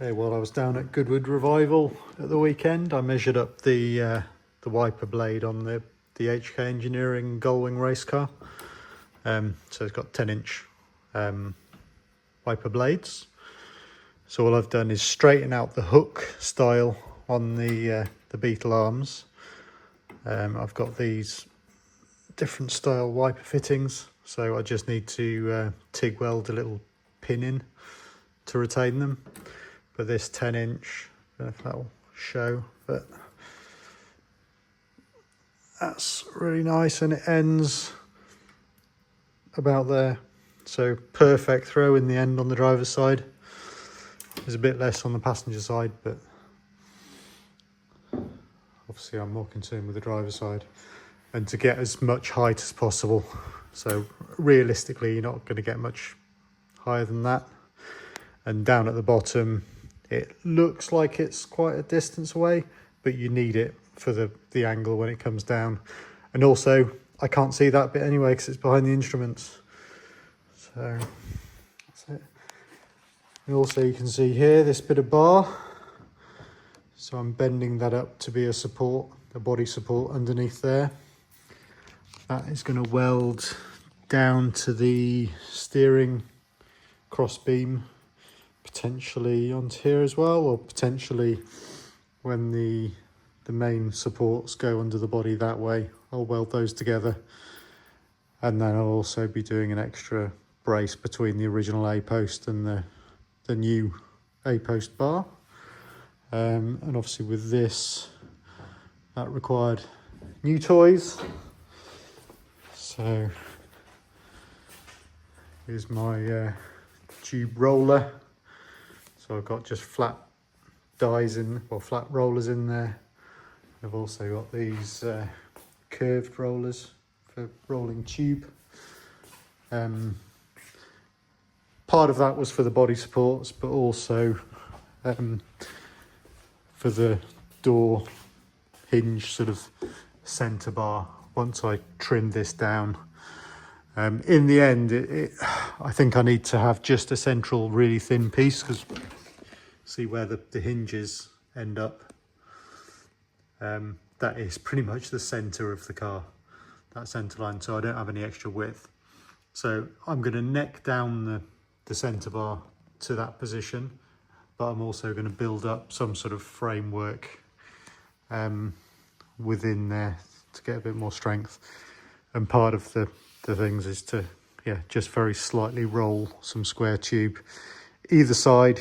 Okay, while I was down at Goodwood Revival at the weekend, I measured up the wiper blade on the HK Engineering Gullwing race car. So it's got 10-inch wiper blades. So all I've done is straighten out the hook style on the Beetle arms. I've got these different style wiper fittings, so I just need to TIG weld a little pin in to retain them. But this 10-inch, I don't know if that will show, but that's really nice, and it ends about there. So perfect throw in the end on the driver's side. There's a bit less on the passenger side, but obviously I'm more concerned with the driver's side and to get as much height as possible. So realistically, you're not going to get much higher than that. And down at the bottom, it looks like it's quite a distance away, but you need it for the angle when it comes down. And also, I can't see that bit anyway because it's behind the instruments. So that's it. And also you can see here this bit of bar. So I'm bending that up to be a support, a body support underneath there. That is going to weld down to the steering cross beam, potentially onto here as well, or potentially when the main supports go under the body that way, I'll weld those together. And then I'll also be doing an extra brace between the original A-post and the new A-post bar. And obviously with this, that required new toys. So here's my tube roller. So I've got just flat dies in, or flat rollers in there. I've also got these curved rollers for rolling tube. Part of that was for the body supports, but also for the door hinge sort of centre bar once I trimmed this down. In the end, I think I need to have just a central really thin piece, because see where the hinges end up. That is pretty much the centre of the car, that centre line, so I don't have any extra width. So I'm going to neck down the centre bar to that position, but I'm also going to build up some sort of framework within there to get a bit more strength. And part of the things is to just very slightly roll some square tube either side,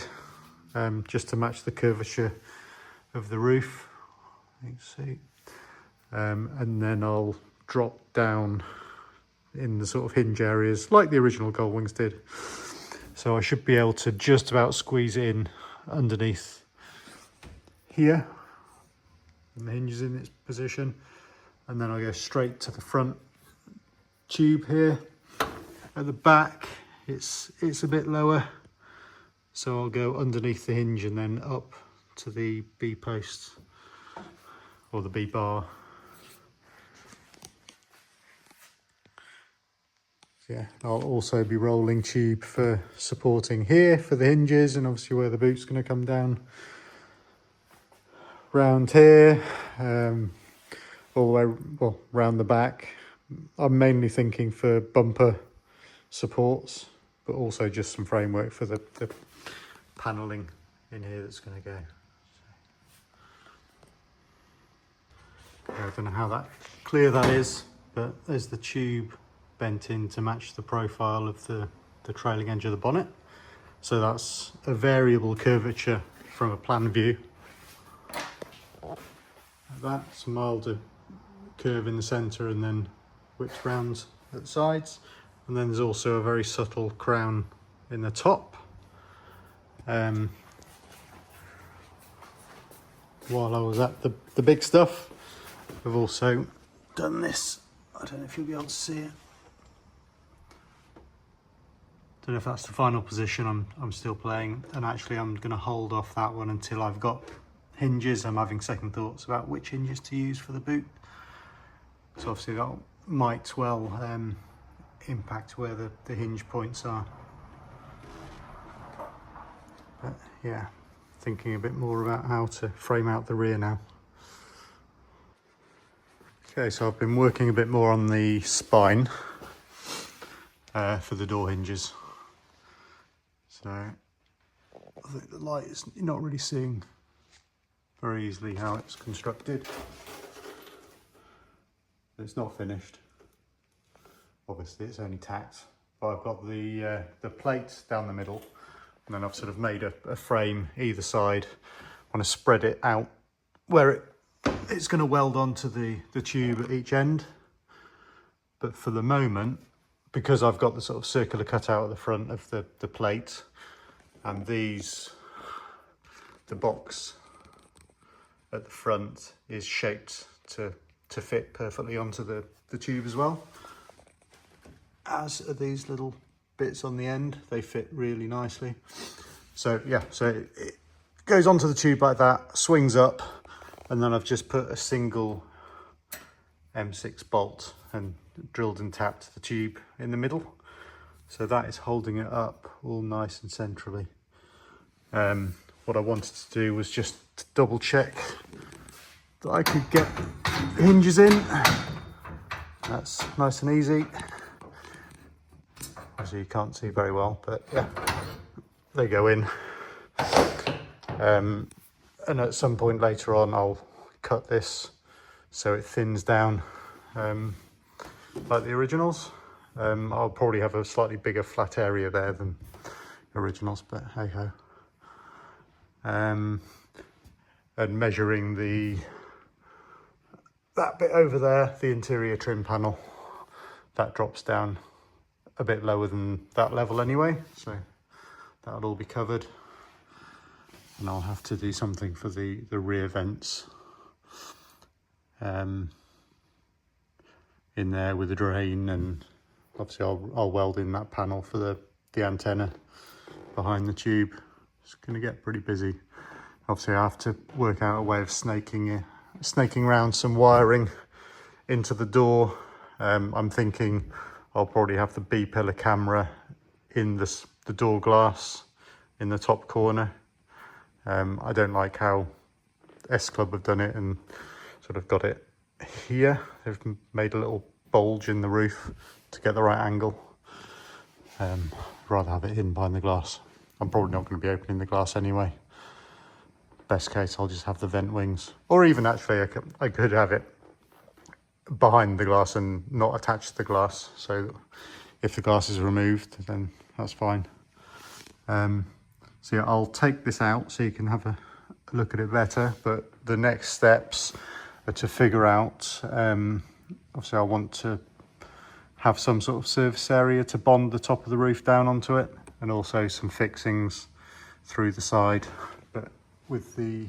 just to match the curvature of the roof. You can see, and then I'll drop down in the sort of hinge areas like the original Gullwings did. So I should be able to just about squeeze it in underneath here, and the hinge is in its position, and then I'll go straight to the front tube here. At the back, it's a bit lower, so I'll go underneath the hinge and then up to the B post, or the B bar. Yeah, I'll also be rolling tube for supporting here for the hinges, and obviously where the boot's going to come down round here, all the way, well, round the back. I'm mainly thinking for bumper supports, but also just some framework for the panelling in here that's going to go. I don't know how clear that is, but there's the tube bent in to match the profile of the trailing edge of the bonnet. So that's a variable curvature from a plan view. Like that, it's a milder curve in the centre and then whips round at the sides. And then there's also a very subtle crown in the top. While I was at the big stuff, I've also done this. I don't know if you'll be able to see it. Don't know if that's the final position I'm still playing, and actually I'm going to hold off that one until I've got hinges. I'm having second thoughts about which hinges to use for the boot. So obviously that might well impact where the hinge points are. But yeah, thinking a bit more about how to frame out the rear now. Okay, so I've been working a bit more on the spine for the door hinges. So I think the light is, you're not really seeing very easily how it's constructed. It's not finished. Obviously it's only tacked, but I've got the plate down the middle, and then I've sort of made a frame either side. I want to spread it out where it's going to weld onto the tube at each end. But for the moment, because I've got the sort of circular cutout at the front of the plate, and the box at the front is shaped to fit perfectly onto the tube as well, as are these little bits on the end. They fit really nicely. So yeah, so it goes onto the tube like that, swings up, and then I've just put a single M6 bolt and drilled and tapped the tube in the middle. So that is holding it up all nice and centrally. What I wanted to do was just to double check that I could get hinges in. That's nice and easy. As you can't see very well, but yeah, they go in. And at some point later on, I'll cut this so it thins down like the originals. I'll probably have a slightly bigger flat area there than originals, but hey ho. And measuring that bit over there, the interior trim panel, that drops down a bit lower than that level anyway, so that'll all be covered. And I'll have to do something for the rear vents in there with the drain, and obviously I'll weld in that panel for the antenna behind the tube. It's going to get pretty busy. Obviously I have to work out a way of snaking around some wiring into the door. I'm thinking I'll probably have the B-pillar camera in the door glass in the top corner. I don't like how S-Club have done it and sort of got it here. They've made a little bulge in the roof to get the right angle. I'd rather have it hidden behind the glass. I'm probably not going to be opening the glass anyway. Best case, I'll just have the vent wings. Or even actually, I could have it behind the glass and not attached to the glass. So if the glass is removed, then that's fine. So yeah, I'll take this out so you can have a look at it better. But the next steps are to figure out, obviously I want to have some sort of surface area to bond the top of the roof down onto it, and also some fixings through the side. But with the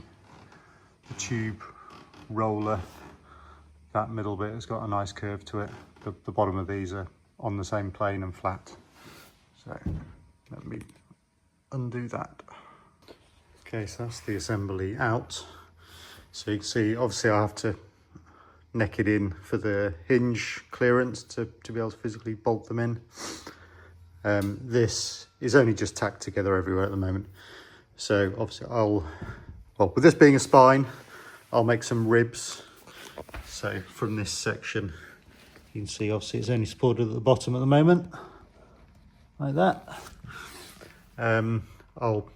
tube roller, that middle bit has got a nice curve to it. The bottom of these are on the same plane and flat. So let me undo that. Okay, so that's the assembly out. So you can see, obviously I have to neck it in for the hinge clearance to be able to physically bolt them in. This is only just tacked together everywhere at the moment. So obviously well, with this being a spine, I'll make some ribs. So from this section, you can see obviously it's only supported at the bottom at the moment, like that. I'll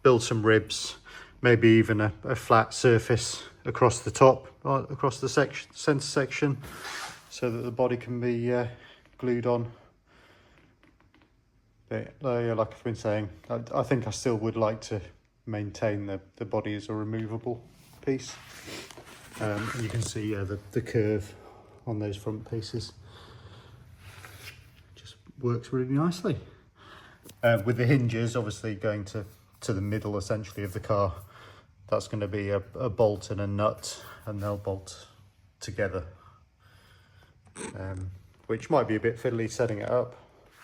build some ribs, maybe even a flat surface across the top, across the centre section, so that the body can be glued on. But like I've been saying, I think I still would like to maintain the body as a removable piece. And you can see the curve on those front pieces just works really nicely. With the hinges obviously going to the middle essentially of the car, that's going to be a bolt and a nut, and they'll bolt together, which might be a bit fiddly setting it up,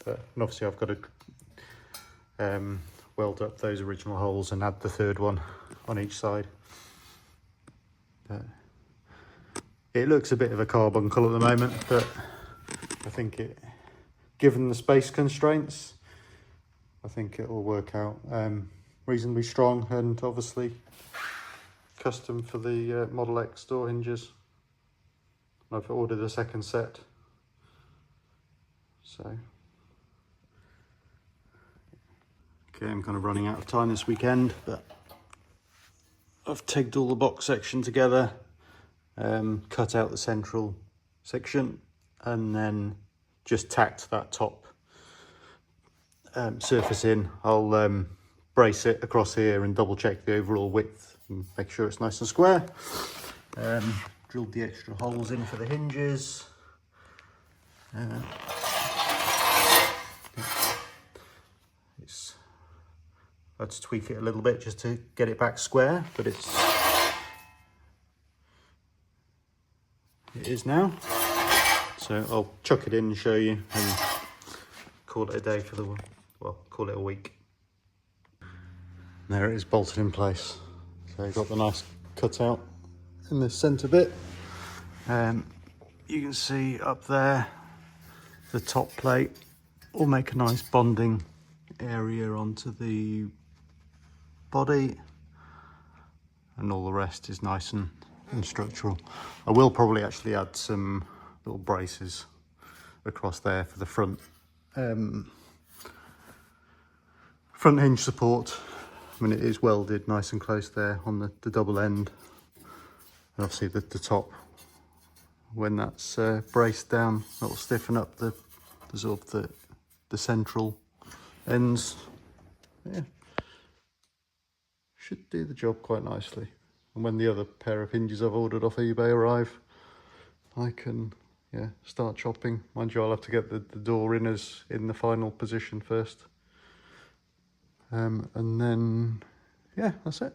but obviously I've got to weld up those original holes and add the third one on each side. But it looks a bit of a carbuncle at the moment, but I think given the space constraints, I think it will work out. reasonably strong, and obviously custom for the Model X door hinges. I've ordered a second set, so okay, I'm kind of running out of time this weekend, but I've tagged all the box section together, cut out the central section, and then just tacked that top surface in. I'll brace it across here and double check the overall width and make sure it's nice and square. Drilled the extra holes in for the hinges. I had to tweak it a little bit just to get it back square, but it is now. So I'll chuck it in and show you and call it a day for the, well, call it a week. There it is, bolted in place. So you've got the nice cutout in the centre bit. You can see up there the top plate will make a nice bonding area onto the body, and all the rest is nice and structural. I will probably actually add some little braces across there for the front front hinge support. I mean, it is welded nice and close there on the double end, and obviously the top, when that's braced down, that'll stiffen up the sort of the central ends. Yeah, should do the job quite nicely. And when the other pair of hinges I've ordered off eBay arrive, I can start chopping. Mind you, I'll have to get the door inners in the final position first, and then yeah, that's it.